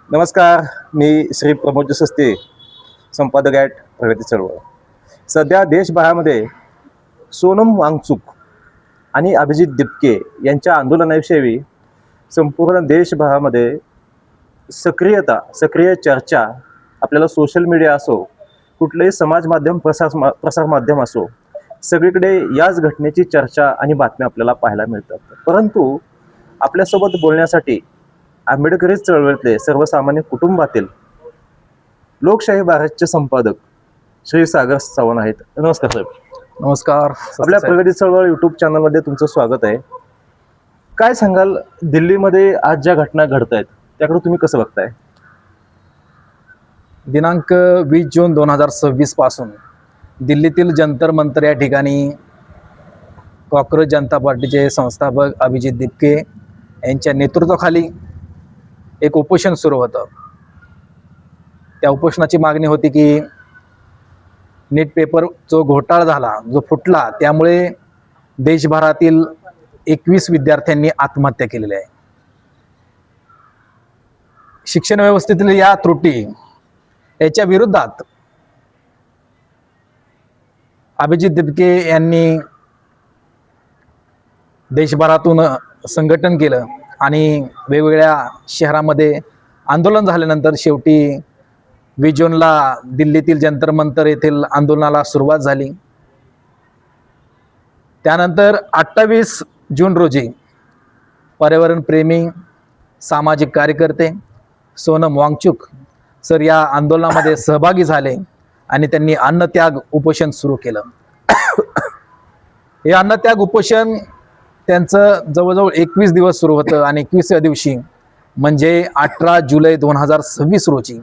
नमस्कार. मी श्री प्रमोद सस्ते, संपादक ॲट प्रगती चळवळ. सध्या देशभरामध्ये सोनम वांगचुक आणि अभिजित दिपके यांच्या आंदोलनाविषयी संपूर्ण देशभरामध्ये सक्रिय चर्चा आपल्याला सोशल मीडिया असो, कुठलेही समाज माध्यम प्रसार माध्यम असो, सगळीकडे याच घटनेची चर्चा आणि बातम्या आपल्याला पाहायला मिळतात. परंतु आपल्यासोबत बोलण्यासाठी आंबेडकरी चळवळीतले सर्वसामान्य कुटुंबातील लोकशाही भारतचे संपादक श्री सागर चव्हाण आहेत. नमस्कार साहेब. नमस्कार. आपल्या प्रगती चळवळ यूट्यूब चॅनलमध्ये तुमचं स्वागत आहे. काय सांगाल, दिल्लीमध्ये आज ज्या घटना घडत आहेत त्याकडे तुम्ही कसं बघताय? दिनांक 20 जून 2026 पासून दिल्लीतील जंतर मंतर या ठिकाणी कॉक्रोच जनता पार्टीचे संस्थापक अभिजित दिपके यांच्या नेतृत्वाखाली एक उपोषण सुरू होतं. त्या उपोषणाची मागणी होती की नीट पेपर जो घोटाळा झाला, जो फुटला, त्यामुळे देशभरातील 21 विद्यार्थ्यांनी आत्महत्या केलेली आहे. शिक्षण व्यवस्थेतील या त्रुटी याच्या विरोधात अभिजित दिपके यांनी देशभरातून संघटन केलं आणि वेगवेगळ्या शहरामध्ये आंदोलन झाल्यानंतर शेवटी 20 जूनला दिल्लीतील जंतर मंतर येथील आंदोलनाला सुरुवात झाली. त्यानंतर 28 जून रोजी पर्यावरणप्रेमी सामाजिक कार्यकर्ते सोनम वांगचुक सर या आंदोलनामध्ये सहभागी झाले आणि त्यांनी अन्नत्याग उपोषण सुरू केलं. हे अन्नत्याग उपोषण त्यांचं जवळजवळ 21 दिवस सुरू होतं आणि 21व्या दिवशी म्हणजे 18 जुलै 2026 रोजी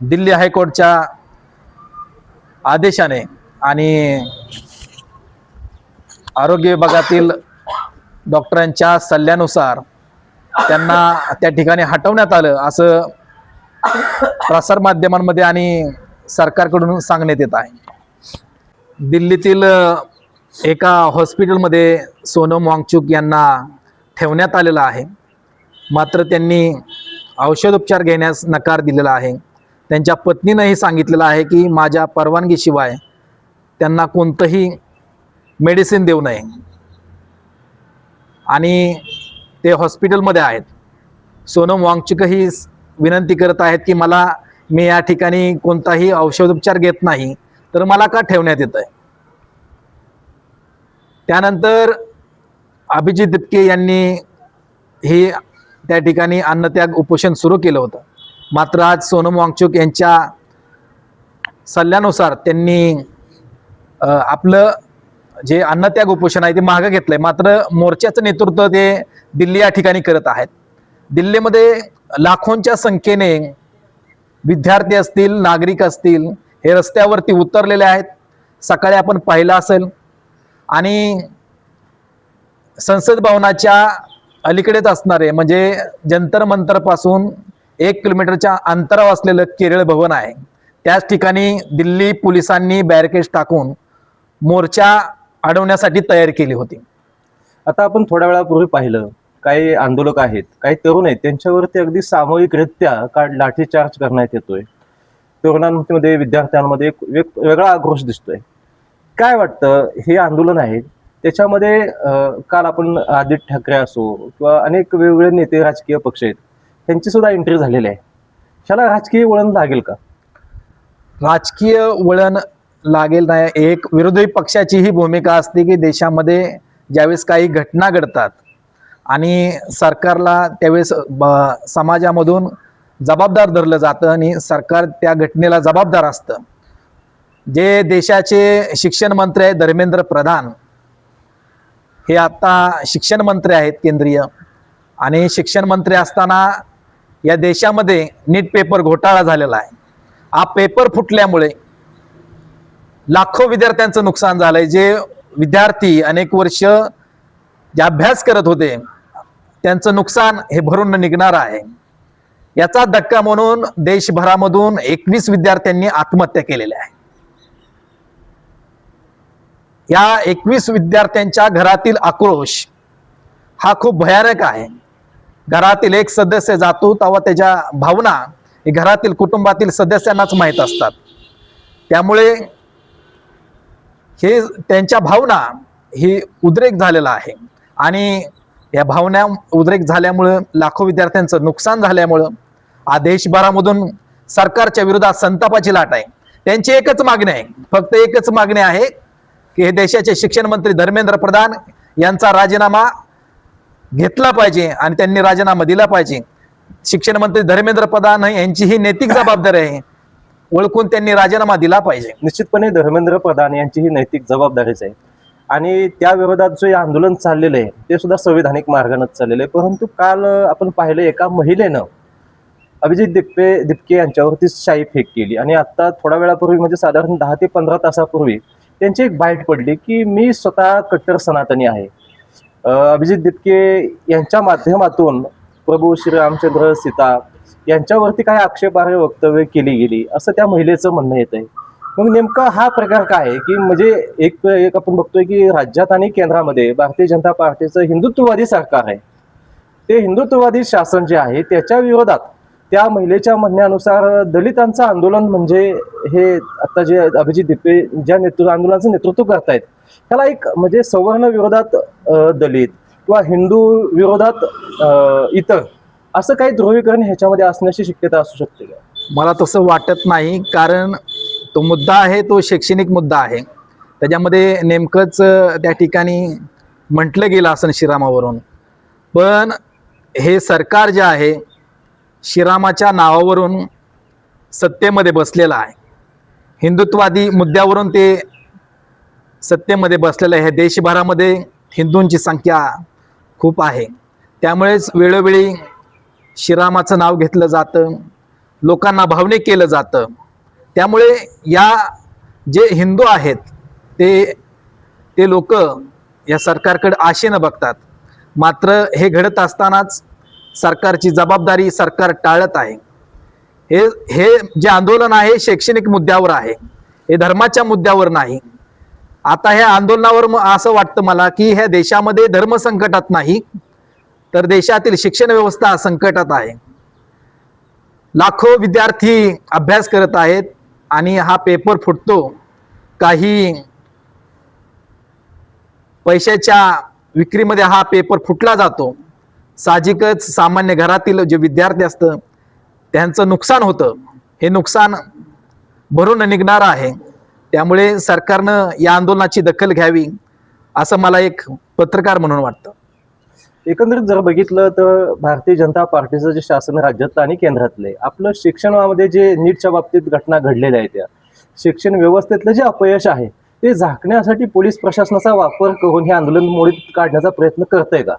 दिल्ली हायकोर्टच्या आदेशाने आणि आरोग्य विभागातील डॉक्टरांच्या सल्ल्यानुसार त्यांना त्या ठिकाणी हटवण्यात आलं, असं प्रसारमाध्यमांमध्ये आणि सरकारकडून सांगण्यात येत आहे. दिल्लीतील एका हॉस्पिटलमध्ये सोनम वांगचुक यांना ठेवण्यात आलेलं आहे. मात्र त्यांनी औषधोपचार घेण्यास नकार दिलेला आहे. त्यांच्या पत्नीनंही सांगितलेलं आहे की माझ्या परवानगीशिवाय त्यांना कोणतंही मेडिसिन देऊ नये आणि ते हॉस्पिटलमध्ये आहेत. सोनम वांगचुकही विनंती करत आहेत की मी या ठिकाणी कोणताही औषधोपचार घेत नाही, तर मला का ठेवण्यात येत आहे. त्यानंतर अभिजित दिपके यांनी हे त्या ठिकाणी अन्नत्याग उपोषण सुरू केलं होतं. मात्र आज सोनम वांगचुक यांच्या सल्ल्यानुसार त्यांनी आपलं जे अन्नत्याग उपोषण आहे ते मागं घेतलंय. मात्र मोर्चाचं नेतृत्व ते दिल्ली या ठिकाणी करत आहेत. दिल्लीमध्ये लाखोंच्या संख्येने विद्यार्थी असतील, नागरिक असतील, हे रस्त्यावरती उतरलेले आहेत. सकाळी आपण पाहिलं असेल आणि संसद भवनाच्या अलीकडेच असणारे म्हणजे जंतर मंतर पासून 1 किलोमीटरच्या अंतरावर असलेलं केरळ भवन आहे. त्याच ठिकाणी दिल्ली पोलिसांनी बॅरिकेड्स टाकून मोर्चा अडवण्यासाठी तयारी केली होती. आता आपण थोड्या वेळापूर्वी पाहिलं, काही आंदोलक आहेत, काही तरुण आहेत, त्यांच्यावरती अगदी सामूहिकरित्या लाठीचार्ज करण्यात येतोय. तरुणांमध्ये, विद्यार्थ्यांमध्ये एक वेगळा आक्रोश दिसतोय. काय वाटतं, हे आंदोलन आहे त्याच्यामध्ये काल आपण आदित्य ठाकरे असो किंवा अनेक वेगवेगळे नेते, राजकीय पक्ष आहेत, त्यांची सुद्धा एंट्री झालेली आहे. ह्याला राजकीय वळण लागेल का? राजकीय वळण लागेल नाही. एक विरोधी पक्षाची ही भूमिका असते की देशामध्ये ज्यावेळेस काही घटना घडतात आणि सरकारला त्यावेळेस समाजामधून जबाबदार धरलं जातं आणि सरकार त्या घटनेला जबाबदार असतं. जे देशाचे शिक्षण मंत्री आहेत धर्मेंद्र प्रधान, हे आता शिक्षण मंत्री आहेत केंद्रीय, आणि शिक्षण मंत्री असताना या देशामध्ये नीट पेपर घोटाळा झालेला आहे. हा पेपर फुटल्यामुळे लाखो विद्यार्थ्यांचं नुकसान झालंय. जे विद्यार्थी अनेक वर्ष जे अभ्यास करत होते त्यांचं नुकसान हे भरून निघणार आहे. याचा धक्का म्हणून देशभरामधून 21 विद्यार्थ्यांनी आत्महत्या केलेल्या आहे. या 21 विद्यार्थ्यांच्या घरातील आक्रोश हा खूप भयानक आहे. घरातील एक सदस्य जातो तेव्हा त्याच्या भावना हे घरातील कुटुंबातील सदस्यांनाच माहीत असतात. त्यामुळे हे त्यांच्या भावना ही उद्रेक झालेला आहे आणि या भावना उद्रेक झाल्यामुळं लाखो विद्यार्थ्यांचं नुकसान झाल्यामुळं आज देशभरामधून सरकारच्या विरोधात संतापाची लाट आहे. त्यांची एकच मागणी आहे, फक्त एकच मागणी आहे की हे देशाचे शिक्षण मंत्री धर्मेंद्र प्रधान यांचा राजीनामा घेतला पाहिजे आणि त्यांनी राजीनामा दिला पाहिजे. शिक्षण मंत्री धर्मेंद्र प्रधान यांची ही नैतिक जबाबदारी आहे, ओळखून त्यांनी राजीनामा दिला पाहिजे. निश्चितपणे धर्मेंद्र प्रधान यांची ही नैतिक जबाबदारीच आहे आणि त्या विरोधात जे आंदोलन चाललेलं आहे ते सुद्धा संविधानिक मार्गानेच चाललेलं आहे. परंतु काल आपण पाहिलं एका महिलेनं अभिजित दिपके यांच्यावरती शाई फेक केली आणि आता थोड्या वेळापूर्वी म्हणजे साधारण 10 ते 15 तासापूर्वी त्यांची एक बाईट पडली की मी स्वतः कट्टर सनातनी आहे. अभिजित दिपके यांच्या माध्यमातून प्रभू श्रीरामचंद्र सीता यांच्यावरती काय आक्षेपार्ह वक्तव्य केली गेली असं त्या महिलेचं म्हणणं येत आहे. मग नेमका हा प्रकार काय आहे की म्हणजे एक आपण बघतोय की राज्यात आणि केंद्रामध्ये भारतीय जनता पार्टीचं हिंदुत्ववादी सरकार आहे. ते हिंदुत्ववादी शासन जे आहे त्याच्या विरोधात त्या महिलेच्या म्हणण्यानुसार दलितांचं आंदोलन म्हणजे हे आता जे अभिजित दिपके ज्या आंदोलनाचं नेतृत्व करतायत त्याला एक म्हणजे सवर्ण विरोधात दलित किंवा हिंदू विरोधात इतर असं काही ध्रुवीकरण ह्याच्यामध्ये असण्याची शक्यता असू शकते का? मला तसं वाटत नाही, कारण तो मुद्दा आहे तो शैक्षणिक मुद्दा आहे. त्याच्यामध्ये नेमकंच त्या ठिकाणी म्हटलं गेलं असं श्रीरामावरून, पण हे सरकार जे आहे श्रीरामाच्या नावावरून सत्तेमध्ये बसलेलं आहे. हिंदुत्ववादी मुद्द्यावरून ते सत्तेमध्ये बसलेलं आहे. देशभरामध्ये हिंदूंची संख्या खूप आहे, त्यामुळेच वेळोवेळी श्रीरामाचं नाव घेतलं जातं, लोकांना भावनिक केलं जातं. त्यामुळे या जे हिंदू आहेत ते लोक या सरकारकडे आशेनं बघतात. मात्र हे घडत असतानाच सरकारची जबाबदारी सरकार टाळत आहे. हे जे आंदोलन आहे शैक्षणिक मुद्द्यावर आहे, हे धर्माच्या मुद्द्यावर नाही. आता ह्या आंदोलनावर असं वाटतं मला की ह्या देशामध्ये धर्म संकटात नाही तर देशातील शिक्षण व्यवस्था संकटात आहे. लाखो विद्यार्थी अभ्यास करत आहेत आणि हा पेपर फुटतो. काही पैशाच्या विक्रीमध्ये हा पेपर फुटला जातो. साहजिकच सामान्य घरातील जे विद्यार्थी असतं त्यांचं नुकसान होतं. हे नुकसान भरून निघणार आहे. त्यामुळे सरकारनं या आंदोलनाची दखल घ्यावी असं मला एक पत्रकार म्हणून वाटतं. एकंदरीत जर बघितलं तर भारतीय जनता पार्टीचं जे शासन राज्यातलं आणि केंद्रातले आपलं शिक्षणामध्ये जे नीटच्या बाबतीत घटना घडलेल्या आहेत, त्या शिक्षण व्यवस्थेतलं जे अपयश आहे ते झाकण्यासाठी पोलीस प्रशासनाचा वापर करून हे आंदोलन मोडीत काढण्याचा प्रयत्न करतंय का?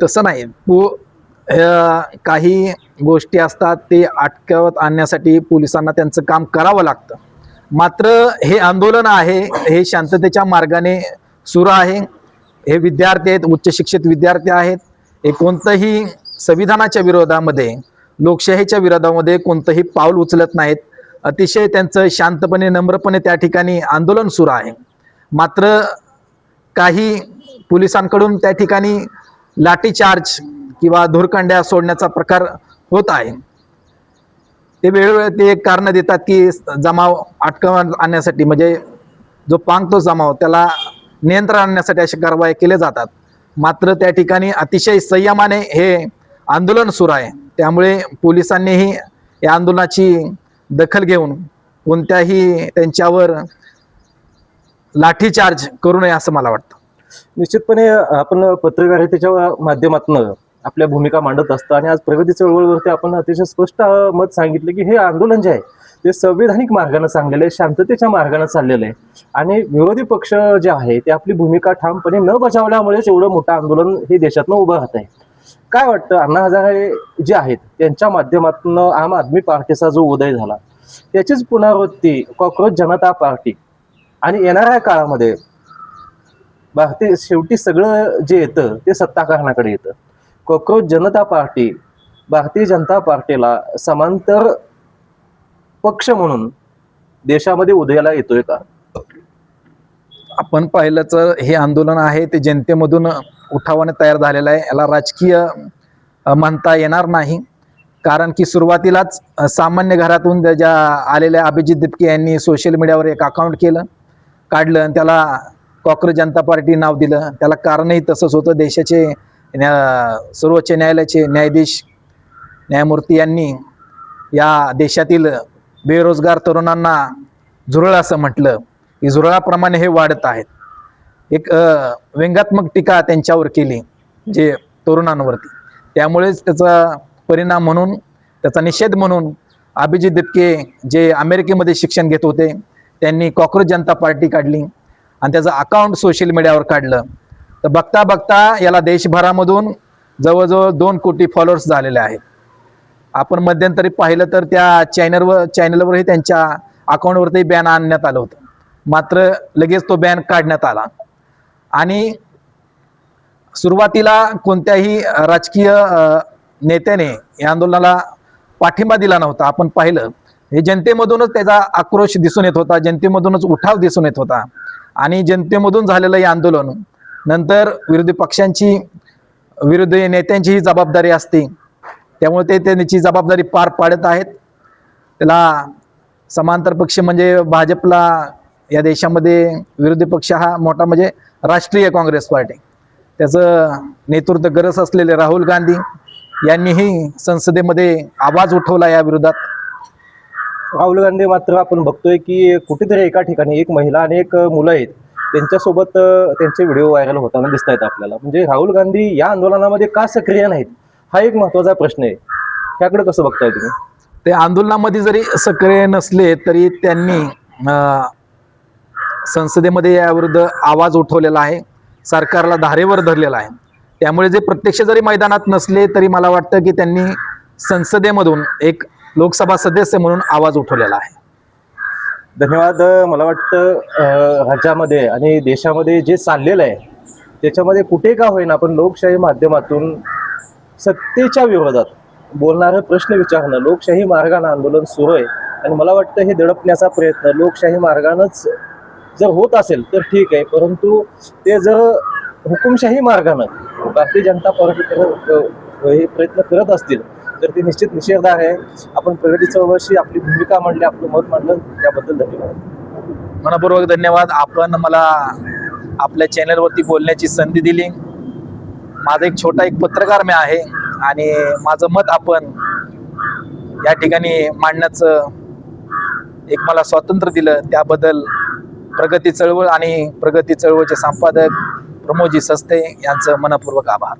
तसं नाही. काही गोष्टी असतात ते अटकावत आणण्यासाठी पोलिसांना त्यांचं काम करावं लागतं. मात्र हे आंदोलन आहे हे शांततेच्या मार्गाने सुरू आहे. हे विद्यार्थी आहेत, उच्च शिक्षित विद्यार्थी आहेत. हे कोणतंही संविधानाच्या विरोधामध्ये लोकशाहीच्या विरोधामध्ये कोणतंही पाऊल उचलत नाहीत. अतिशय त्यांचं शांतपणे नम्रपणे त्या ठिकाणी आंदोलन सुरू आहे. मात्र काही पोलिसांकडून त्या ठिकाणी लाठीचार्ज किंवा धुरखंड्या सोडण्याचा प्रकार होत आहे. ते वेळोवेळी ते एक कारण देतात की जमाव अटकावून आणण्यासाठी, म्हणजे जो पांगतो जमाव त्याला नियंत्रण आणण्यासाठी अशा कारवाई केल्या जातात. मात्र त्या ठिकाणी अतिशय संयमाने हे आंदोलन सुरू आहे. त्यामुळे पोलिसांनीही या आंदोलनाची दखल घेऊन कोणत्याही त्यांच्यावर लाठीचार्ज करू नये असं मला वाटतं. निश्चितपणे आपण पत्रकारितेच्या माध्यमातून आपल्या भूमिका मांडत असतो आणि आज प्रगती चळवळीवरती आपण अतिशय स्पष्ट मत सांगितलं की हे आंदोलन जे आहे ते संवैधानिक मार्गाने चाललेलं आहे, शांततेच्या मार्गाने चाललेलं आहे आणि विरोधी पक्ष जे आहे ते आपली भूमिका ठामपणे न बजावल्यामुळेच एवढं मोठं आंदोलन हे देशातनं उभं राहत आहे. काय वाटतं, अण्णा हजारे जे आहेत त्यांच्या माध्यमातून आम आदमी पार्टीचा जो उदय झाला त्याचीच पुनरावृत्ती कॉक्रोच जनता पार्टी आणि येणाऱ्या काळामध्ये भारतीय शेवटी सगळं जे येतं ते सत्ताकारणाकडे येतं. कॉक्रोच जनता पार्टी भारतीय जनता पार्टीला समांतर पक्ष म्हणून देशामध्ये उदयाला येतोय का? आपण पाहिलं तर हे आंदोलन आहे ते जनतेमधून उठावाने तयार झालेलं आहे. याला राजकीय म्हणता येणार नाही. कारण की सुरुवातीलाच सामान्य घरातून ज्या आलेल्या अभिजित दिपके यांनी सोशल मीडियावर एक अकाउंट काढलं आणि त्याला कॉक्रोच जनता पार्टी नाव दिलं. त्याला कारणही तसंच होतं. देशाचे सर्वोच्च न्यायालयाचे न्यायाधीश न्यायमूर्ती यांनी या देशातील बेरोजगार तरुणांना झुरळ असं म्हटलं की झुरळाप्रमाणे हे वाढत आहेत. एक व्यंगात्मक टीका त्यांच्यावर केली जे तरुणांवरती. त्यामुळेच त्याचा परिणाम म्हणून, त्याचा निषेध म्हणून अभिजित दिपके जे अमेरिकेमध्ये शिक्षण घेत होते त्यांनी कॉक्रोच जनता पार्टी काढली आणि त्याचं अकाउंट सोशल मीडियावर काढलं. तर बघता बघता याला देशभरामधून जवळजवळ 2 कोटी फॉलोअर्स झालेले आहेत. आपण मध्यंतरी पाहिलं तर त्या चॅनलवरही त्यांच्या अकाउंटवरती बॅन आणण्यात आलं होतं. मात्र लगेच तो बॅन काढण्यात आला. आणि सुरुवातीला कोणत्याही राजकीय नेत्याने या आंदोलनाला पाठिंबा दिला नव्हता. आपण पाहिलं हे जनतेमधूनच त्याचा आक्रोश दिसून येत होता, जनतेमधूनच उठाव दिसून येत होता. आणि जनतेमधून झालेलं हे आंदोलन नंतर विरोधी नेत्यांची ही जबाबदारी असते. त्यामुळे ते त्यांची जबाबदारी पार पाडत आहेत. त्याला समांतर पक्ष म्हणजे भाजपला या देशामध्ये विरोधी पक्ष हा मोठा म्हणजे राष्ट्रीय काँग्रेस पार्टी, त्याचं नेतृत्व करत असलेले राहुल गांधी यांनीही संसदेमध्ये आवाज उठवला या विरोधात. राहुल गांधी मात्र आपण बघतोय की कुठेतरी एका ठिकाणी एक महिला आणि एक मुलं आहेत त्यांच्यासोबत त्यांचे व्हिडिओ व्हायरल होताना दिसत आहेत आपल्याला. म्हणजे राहुल गांधी या आंदोलनामध्ये का सक्रिय नाहीत हा एक महत्त्वाचा प्रश्न आहे. त्याकडे कसं बघताय तुम्ही? ते आंदोलनामध्ये जरी सक्रिय नसले तरी त्यांनी संसदेमध्ये याविरुद्ध आवाज उठवलेला आहे, सरकारला धारेवर धरलेला आहे. त्यामुळे जे प्रत्यक्ष जरी मैदानात नसले तरी मला वाटतं की त्यांनी संसदेमधून एक लोकसभा सदस्य म्हणून आवाज उठवलेला आहे. धन्यवाद. मला वाटतं राज्यामध्ये आणि देशामध्ये जे चाललेलं आहे त्याच्यामध्ये कुठे का होईना आपण लोकशाही माध्यमातून सत्तेच्या विरोधात बोलणारे प्रश्न विचारणं, लोकशाही मार्गानं आंदोलन सुरू आहे. आणि मला वाटतं हे दडपण्याचा प्रयत्न लोकशाही मार्गानंच जर होत असेल तर ठीक आहे, परंतु ते जर हुकुमशाही मार्गानं भारतीय जनता पार्टी हे प्रयत्न करत असतील तर ते निश्चित निषेधार्ह आहे. आपण प्रगती चळवळीशी आपली भूमिका मांडली, आपलं मत मांडलं, त्याबद्दल धन्यवाद. मनपूर्वक धन्यवाद. आपण मला आपल्या चॅनलवरती बोलण्याची संधी दिली. माझा एक छोटा पत्रकार मी आहे आणि माझं मत आपण या ठिकाणी मांडण्याचं एक मला स्वातंत्र्य दिलं, त्याबद्दल प्रगती चळवळ आणि प्रगती चळवळचे संपादक प्रमोदजी सस्ते यांचं मनपूर्वक आभार.